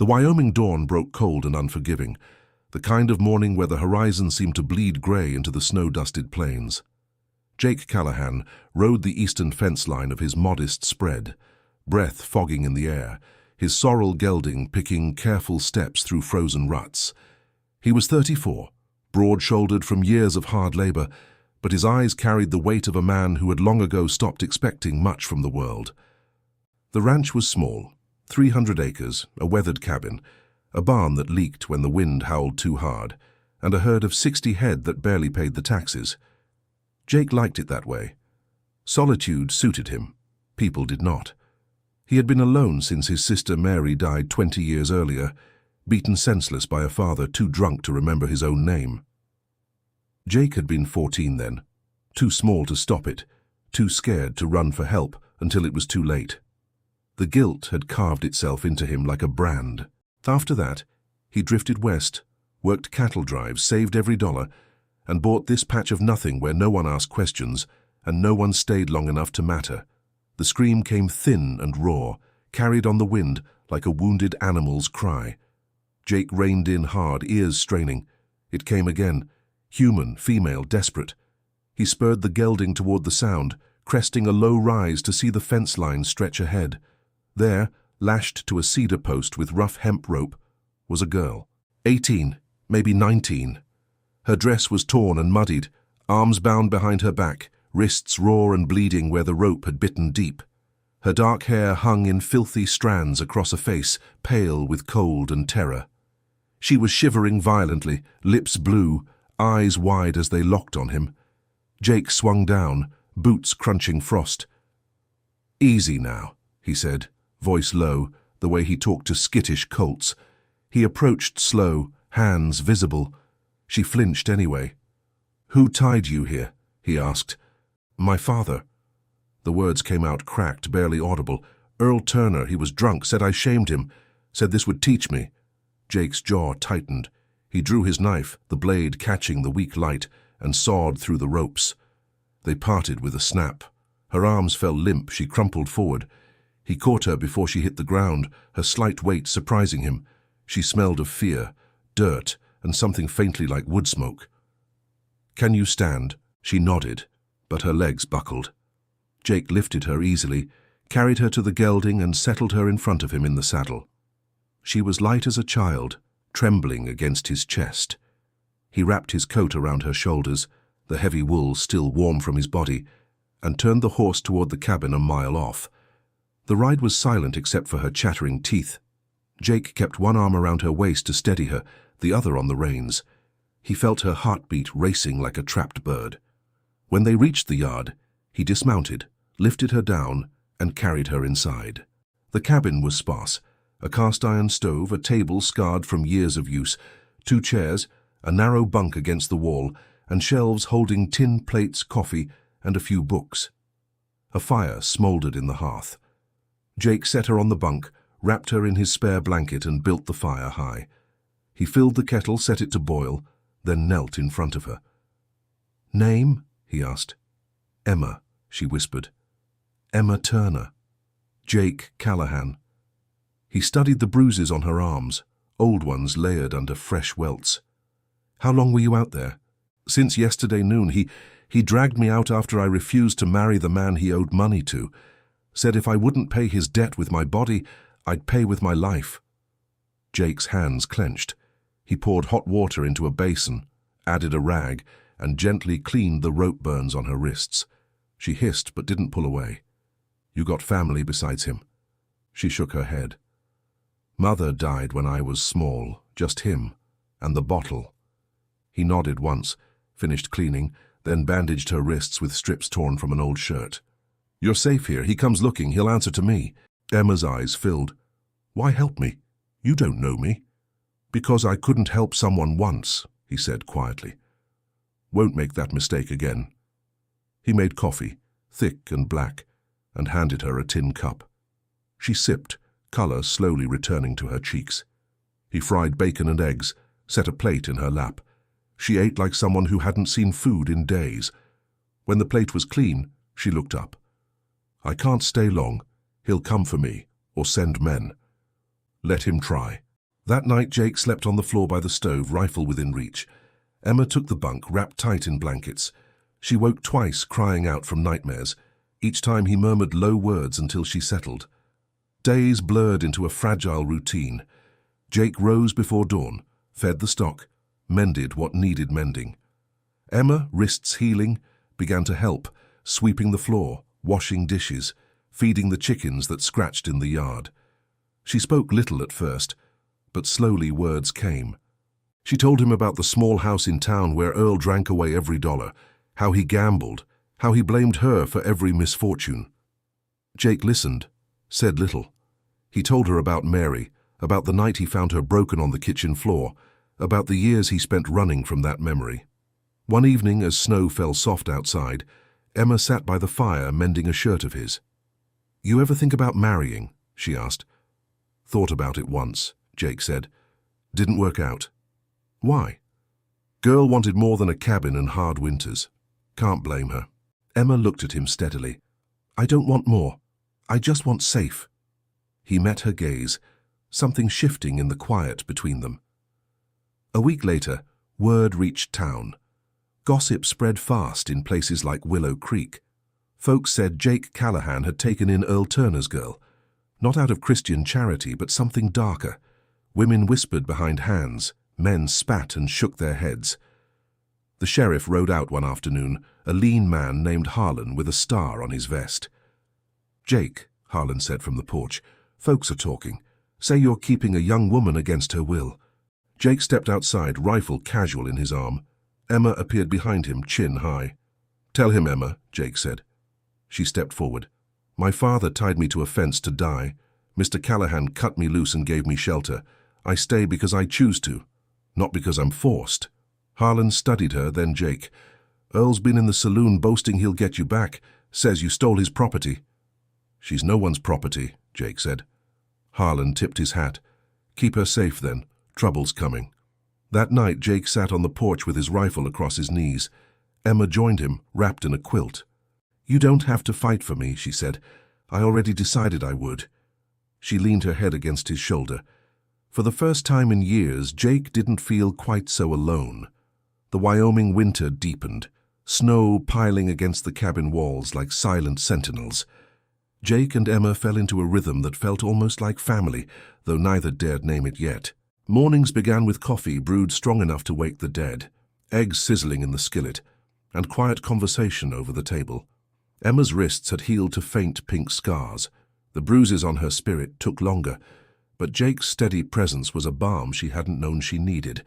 The Wyoming dawn broke cold and unforgiving, the kind of morning where the horizon seemed to bleed grey into the snow-dusted plains. Jake Callahan rode the eastern fence line of his modest spread, breath fogging in the air, his sorrel gelding picking careful steps through frozen ruts. He was 34, broad-shouldered from years of hard labor, but his eyes carried the weight of a man who had long ago stopped expecting much from the world. The ranch was small, 300 acres, a weathered cabin, a barn that leaked when the wind howled too hard, and a herd of 60 head that barely paid the taxes. Jake liked it that way. Solitude suited him. People did not. He had been alone since his sister Mary died 20 years earlier, beaten senseless by a father too drunk to remember his own name. Jake had been 14 then, too small to stop it, too scared to run for help until it was too late. The guilt had carved itself into him like a brand. After that, he drifted west, worked cattle drives, saved every dollar, and bought this patch of nothing where no one asked questions and no one stayed long enough to matter. The scream came thin and raw, carried on the wind like a wounded animal's cry. Jake reined in hard, ears straining. It came again, human, female, desperate. He spurred the gelding toward the sound, cresting a low rise to see the fence line stretch ahead. There, lashed to a cedar post with rough hemp rope, was a girl. 18, maybe 19. Her dress was torn and muddied, arms bound behind her back, wrists raw and bleeding where the rope had bitten deep. Her dark hair hung in filthy strands across a face pale with cold and terror. She was shivering violently, lips blue, eyes wide as they locked on him. Jake swung down, boots crunching frost. "Easy now," he said, voice low, the way he talked to skittish colts. He approached slow, hands visible. She flinched anyway. "Who tied you here?" he asked. "My father." The words came out cracked, barely audible. "Earl Turner, he was drunk, said I shamed him, said this would teach me." Jake's jaw tightened. He drew his knife, the blade catching the weak light, and sawed through the ropes. They parted with a snap. Her arms fell limp, she crumpled forward. He caught her before she hit the ground, her slight weight surprising him. She smelled of fear, dirt, and something faintly like wood smoke. "Can you stand?" She nodded, but her legs buckled. Jake lifted her easily, carried her to the gelding and settled her in front of him in the saddle. She was light as a child, trembling against his chest. He wrapped his coat around her shoulders, the heavy wool still warm from his body, and turned the horse toward the cabin a mile off. The ride was silent except for her chattering teeth. Jake kept one arm around her waist to steady her, the other on the reins. He felt her heartbeat racing like a trapped bird. When they reached the yard, he dismounted, lifted her down, and carried her inside. The cabin was sparse. A cast-iron stove, a table scarred from years of use, 2 chairs, a narrow bunk against the wall, and shelves holding tin plates, coffee, and a few books. A fire smoldered in the hearth. Jake set her on the bunk, wrapped her in his spare blanket, and built the fire high. He filled the kettle, set it to boil, then knelt in front of her. "Name?" he asked. "Emma," she whispered. "Emma Turner." "Jake Callahan." He studied the bruises on her arms, old ones layered under fresh welts. "How long were you out there?" "Since yesterday noon. He dragged me out after I refused to marry the man he owed money to. Said if I wouldn't pay his debt with my body, I'd pay with my life." Jake's hands clenched. He poured hot water into a basin, added a rag, and gently cleaned the rope burns on her wrists. She hissed but didn't pull away. "You got family besides him?" She shook her head. "Mother died when I was small, just him, and the bottle." He nodded once, finished cleaning, then bandaged her wrists with strips torn from an old shirt. "You're safe here. He comes looking. He'll answer to me." Emma's eyes filled. "Why help me? You don't know me." "Because I couldn't help someone once," he said quietly. "Won't make that mistake again." He made coffee, thick and black, and handed her a tin cup. She sipped, color slowly returning to her cheeks. He fried bacon and eggs, set a plate in her lap. She ate like someone who hadn't seen food in days. When the plate was clean, she looked up. "I can't stay long. He'll come for me, or send men." "Let him try." That night, Jake slept on the floor by the stove, rifle within reach. Emma took the bunk, wrapped tight in blankets. She woke twice, crying out from nightmares. Each time he murmured low words until she settled. Days blurred into a fragile routine. Jake rose before dawn, fed the stock, mended what needed mending. Emma, wrists healing, began to help, sweeping the floor, washing dishes, feeding the chickens that scratched in the yard. She spoke little at first, but slowly words came. She told him about the small house in town where Earl drank away every dollar, how he gambled, how he blamed her for every misfortune. Jake listened, said little. He told her about Mary, about the night he found her broken on the kitchen floor, about the years he spent running from that memory. One evening, as snow fell soft outside, Emma sat by the fire mending a shirt of his. "You ever think about marrying?" she asked. "Thought about it once," Jake said. "Didn't work out." "Why?" "Girl wanted more than a cabin and hard winters. Can't blame her." Emma looked at him steadily. "I don't want more. I just want safe." He met her gaze, something shifting in the quiet between them. A week later, word reached town. Gossip spread fast in places like Willow Creek. Folks said Jake Callahan had taken in Earl Turner's girl, not out of Christian charity, but something darker. Women whispered behind hands, men spat and shook their heads. The sheriff rode out one afternoon, a lean man named Harlan with a star on his vest. "Jake," Harlan said from the porch, "folks are talking. Say you're keeping a young woman against her will." Jake stepped outside, rifle casual in his arm. Emma appeared behind him, chin high. "Tell him, Emma," Jake said. She stepped forward. "My father tied me to a fence to die. Mr. Callahan cut me loose and gave me shelter. I stay because I choose to, not because I'm forced." Harlan studied her, then Jake. "Earl's been in the saloon boasting he'll get you back, says you stole his property." "She's no one's property," Jake said. Harlan tipped his hat. "Keep her safe then. Trouble's coming." That night, Jake sat on the porch with his rifle across his knees. Emma joined him, wrapped in a quilt. "You don't have to fight for me," she said. "I already decided I would." She leaned her head against his shoulder. For the first time in years, Jake didn't feel quite so alone. The Wyoming winter deepened, snow piling against the cabin walls like silent sentinels. Jake and Emma fell into a rhythm that felt almost like family, though neither dared name it yet. Mornings began with coffee brewed strong enough to wake the dead, eggs sizzling in the skillet, and quiet conversation over the table. Emma's wrists had healed to faint pink scars. The bruises on her spirit took longer, but Jake's steady presence was a balm she hadn't known she needed.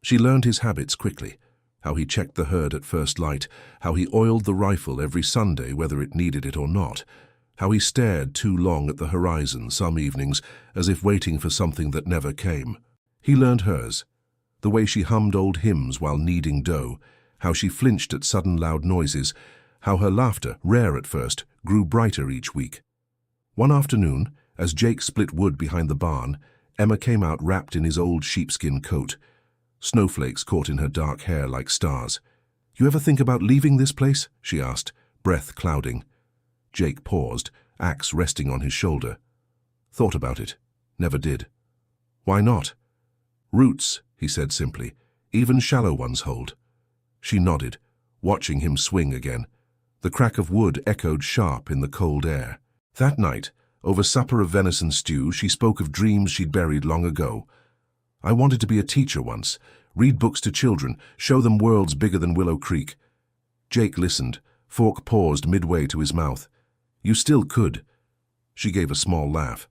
She learned his habits quickly, how he checked the herd at first light, how he oiled the rifle every Sunday whether it needed it or not, how he stared too long at the horizon some evenings as if waiting for something that never came. He learned hers, the way she hummed old hymns while kneading dough, how she flinched at sudden loud noises, how her laughter, rare at first, grew brighter each week. One afternoon, as Jake split wood behind the barn, Emma came out wrapped in his old sheepskin coat. Snowflakes caught in her dark hair like stars. "You ever think about leaving this place?" she asked, breath clouding. Jake paused, axe resting on his shoulder. "Thought about it. Never did." "Why not?" "Roots," he said simply. "Even shallow ones hold." She nodded, watching him swing again. The crack of wood echoed sharp in the cold air. That night, over supper of venison stew, she spoke of dreams she'd buried long ago. "I wanted to be a teacher once, read books to children, show them worlds bigger than Willow Creek." Jake listened, fork paused midway to his mouth. "You still could." She gave a small laugh.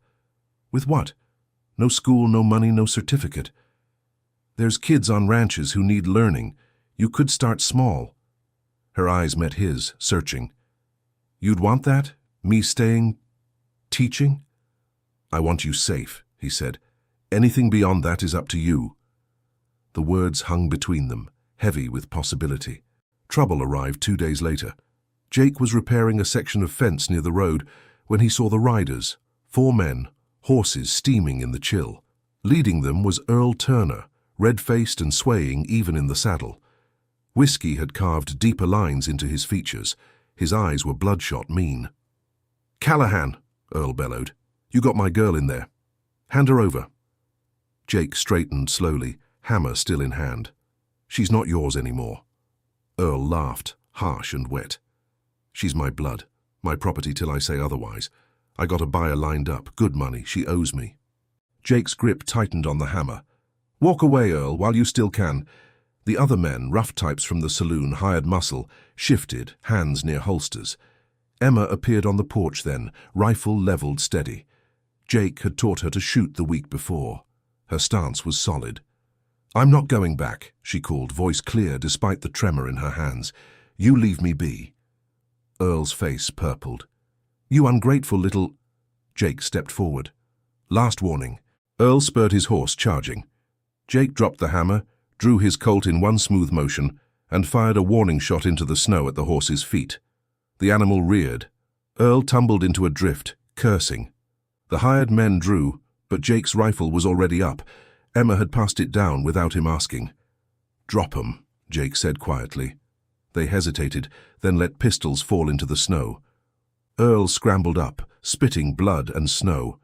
"With what? No school, no money, no certificate. There's kids on ranches who need learning. You could start small." Her eyes met his, searching. "You'd want that? Me staying? Teaching?" "I want you safe," he said. "Anything beyond that is up to you." The words hung between them, heavy with possibility. Trouble arrived 2 days later. Jake was repairing a section of fence near the road when he saw the riders, 4 men, horses steaming in the chill. Leading them was Earl Turner, red-faced and swaying even in the saddle. Whiskey had carved deeper lines into his features. His eyes were bloodshot mean. "Callahan," Earl bellowed. "You got my girl in there. Hand her over." Jake straightened slowly, hammer still in hand. She's not yours anymore. Earl laughed, harsh and wet. She's my blood, my property till I say otherwise. I got a buyer lined up, good money, she owes me. Jake's grip tightened on the hammer. Walk away, Earl, while you still can. The other men, rough types from the saloon, hired muscle, shifted, hands near holsters. Emma appeared on the porch then, rifle leveled steady. Jake had taught her to shoot the week before. Her stance was solid. I'm not going back, she called, voice clear despite the tremor in her hands. You leave me be. Earl's face purpled. You ungrateful little... Jake stepped forward. Last warning. Earl spurred his horse, charging. Jake dropped the hammer, drew his Colt in one smooth motion, and fired a warning shot into the snow at the horse's feet. The animal reared. Earl tumbled into a drift, cursing. The hired men drew, but Jake's rifle was already up. Emma had passed it down without him asking. Drop 'em, Jake said quietly. They hesitated, then let pistols fall into the snow. Earl scrambled up, spitting blood and snow.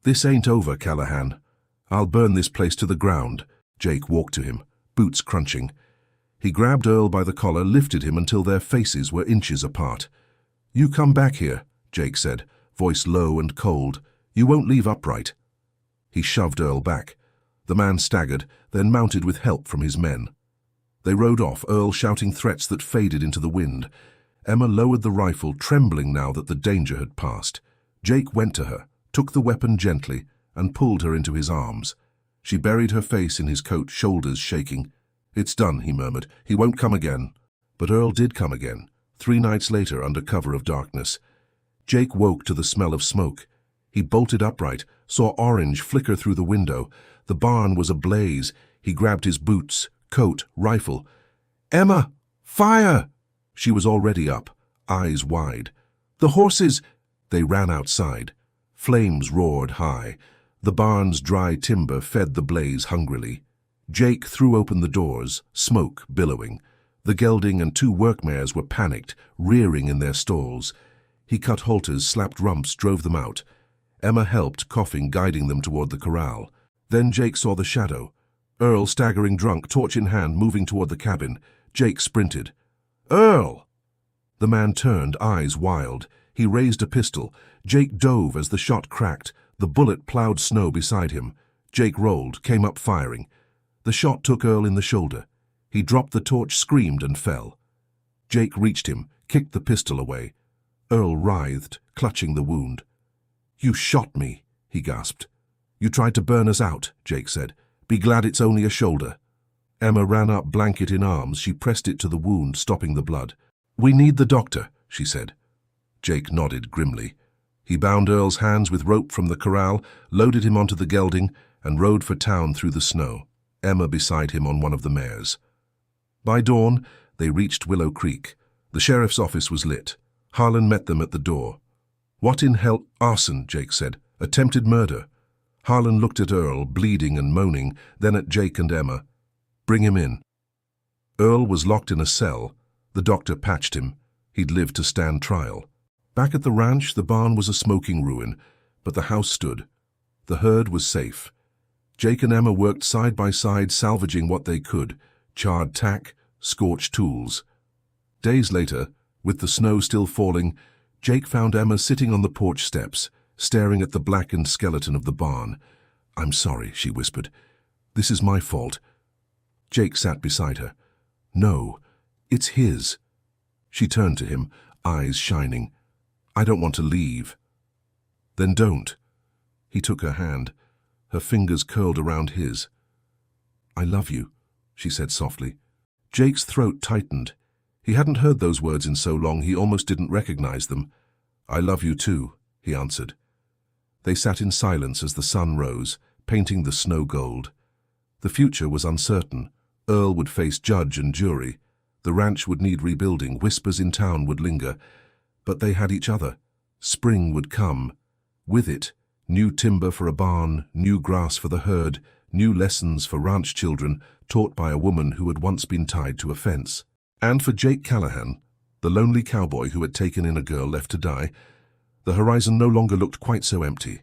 This ain't over, Callahan. I'll burn this place to the ground. Jake walked to him, boots crunching. He grabbed Earl by the collar, lifted him until their faces were inches apart. You come back here, Jake said, voice low and cold. You won't leave upright. He shoved Earl back. The man staggered, then mounted with help from his men. They rode off, Earl shouting threats that faded into the wind. Emma lowered the rifle, trembling now that the danger had passed. Jake went to her, took the weapon gently, and pulled her into his arms. She buried her face in his coat, shoulders shaking. It's done, he murmured. He won't come again. But Earl did come again, 3 nights later under cover of darkness. Jake woke to the smell of smoke. He bolted upright, saw orange flicker through the window. The barn was ablaze. He grabbed his boots, coat, rifle. Emma! Fire! She was already up, eyes wide. The horses! They ran outside. Flames roared high. The barn's dry timber fed the blaze hungrily. Jake threw open the doors, smoke billowing. The gelding and 2 work mares were panicked, rearing in their stalls. He cut halters, slapped rumps, drove them out. Emma helped, coughing, guiding them toward the corral. Then Jake saw the shadow. Earl, staggering drunk, torch in hand, moving toward the cabin. Jake sprinted. Earl! The man turned, eyes wild. He raised a pistol. Jake dove as the shot cracked. The bullet plowed snow beside him. Jake rolled, came up firing. The shot took Earl in the shoulder. He dropped the torch, screamed, and fell. Jake reached him, kicked the pistol away. Earl writhed, clutching the wound. You shot me, he gasped. You tried to burn us out, Jake said. Be glad it's only a shoulder. Emma ran up, blanket in arms. She pressed it to the wound, stopping the blood. We need the doctor, she said. Jake nodded grimly. He bound Earl's hands with rope from the corral, loaded him onto the gelding, and rode for town through the snow, Emma beside him on one of the mares. By dawn, they reached Willow Creek. The sheriff's office was lit. Harlan met them at the door. What in hell? Arson, Jake said. Attempted murder. Harlan looked at Earl, bleeding and moaning, then at Jake and Emma. Bring him in. Earl was locked in a cell. The doctor patched him. He'd lived to stand trial. Back at the ranch, the barn was a smoking ruin, but the house stood. The herd was safe. Jake and Emma worked side by side, salvaging what they could, charred tack, scorched tools. Days later, with the snow still falling, Jake found Emma sitting on the porch steps, staring at the blackened skeleton of the barn. I'm sorry, she whispered. This is my fault. Jake sat beside her. No, it's his. She turned to him, eyes shining. I don't want to leave. Then don't. He took her hand. Her fingers curled around his. I love you, she said softly. Jake's throat tightened. He hadn't heard those words in so long he almost didn't recognize them. I love you too, he answered. They sat in silence as the sun rose, painting the snow gold. The future was uncertain. Earl would face judge and jury. The ranch would need rebuilding. Whispers in town would linger. But they had each other. Spring would come. With it, new timber for a barn, new grass for the herd, new lessons for ranch children taught by a woman who had once been tied to a fence. And for Jake Callahan, the lonely cowboy who had taken in a girl left to die, the horizon no longer looked quite so empty.